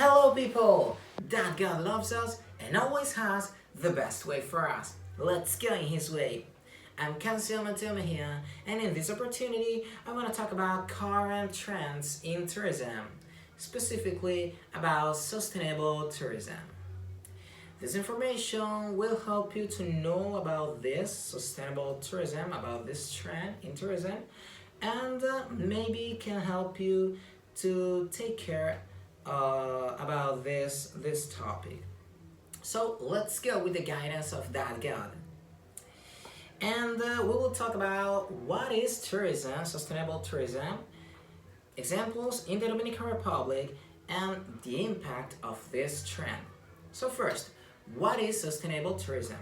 Hello people! That God loves us and always has the best way for us. Let's go in His way. I'm Cancel Matema here, and in this opportunity I want to talk about current trends in tourism, specifically about sustainable tourism. This information will help you to know about this sustainable tourism, about this trend in tourism, and maybe can help you to take care about this topic. So let's go with the guidance of that God. And we will talk about what is tourism, sustainable tourism, examples in the Dominican Republic, and the impact of this trend. So first, what is sustainable tourism?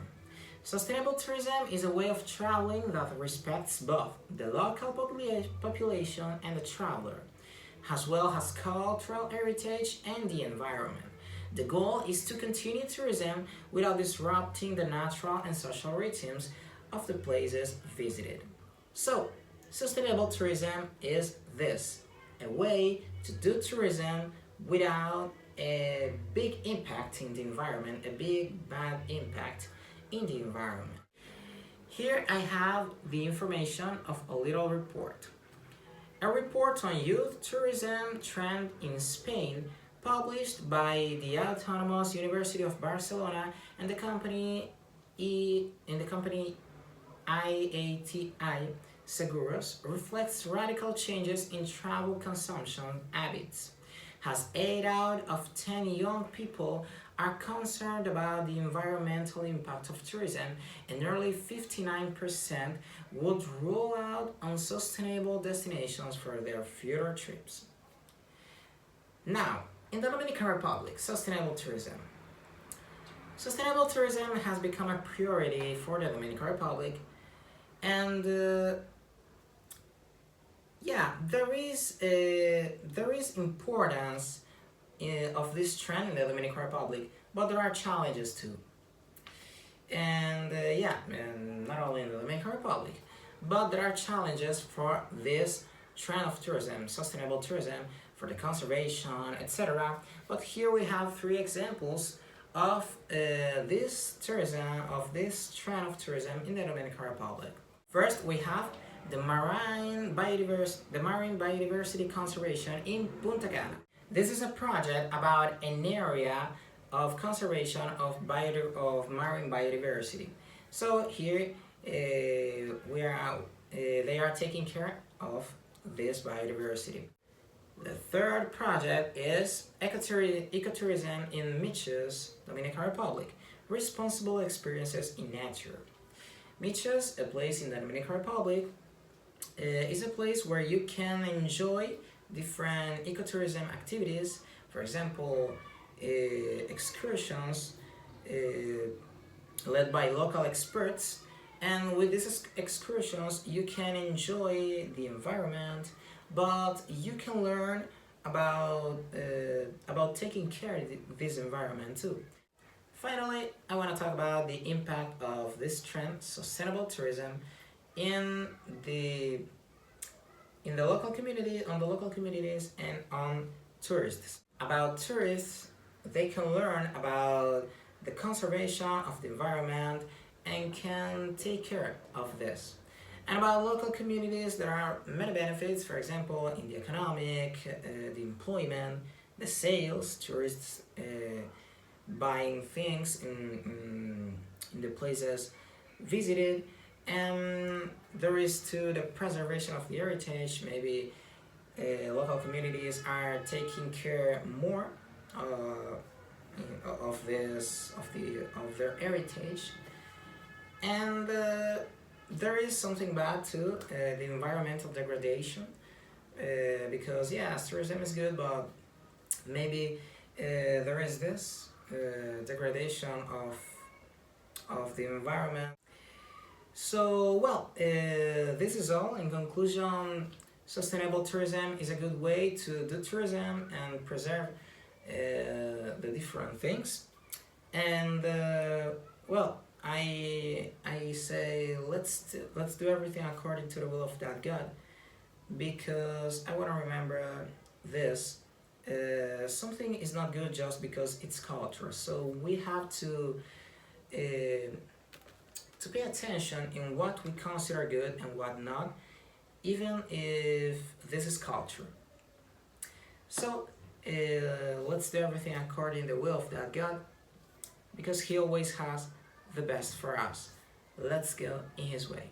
Sustainable tourism is a way of traveling that respects both the local population and the traveler, as well as cultural heritage and the environment. The goal is to continue tourism without disrupting the natural and social rhythms of the places visited. So, sustainable tourism is this, a way to do tourism without a big impact in the environment, a big bad impact in the environment. Here I have the information of a little report. A report on youth tourism trend in Spain published by the Autonomous University of Barcelona and the company IATI Seguros reflects radical changes in travel consumption habits, as 8 out of 10 young people are concerned about the environmental impact of tourism, and nearly 59% would rule out unsustainable destinations for their future trips. Now, in the Dominican Republic, sustainable tourism. Sustainable tourism has become a priority for the Dominican Republic, and there is importance of this trend in the Dominican Republic, but there are challenges too. And not only in the Dominican Republic, but there are challenges for this trend of tourism, sustainable tourism, for the conservation, etc. But here we have 3 examples of this tourism, of this trend of tourism in the Dominican Republic. First, we have the marine biodiversity conservation in Punta Cana. This is a project about an area of conservation of marine biodiversity. So here they are taking care of this biodiversity. The third project is ecotourism in Michos, Dominican Republic, responsible experiences in nature. Michos, a place in the Dominican Republic, is a place where you can enjoy different ecotourism activities, for example, excursions led by local experts, and with these excursions you can enjoy the environment, but you can learn about taking care of this environment too. Finally, I want to talk about the impact of this trend, sustainable tourism, in the local community, on the local communities, and on tourists. About tourists, they can learn about the conservation of the environment and can take care of this. And about local communities, there are many benefits, for example, in the economic, the employment, the sales, tourists buying things in the places visited, and there is too the preservation of the heritage. Maybe local communities are taking care more of their heritage, and there is something bad too, the environmental degradation, because yes, tourism is good, but maybe there is this degradation of the environment. So, well, this is all. In conclusion, sustainable tourism is a good way to do tourism and preserve the different things. And well, I say let's do everything according to the will of that God, because I want to remember this something is not good just because it's culture. So we have uh, to pay attention in what we consider good and what not, even if this is culture. So let's do everything according to the will of that God, because He always has the best for us. Let's go in His way.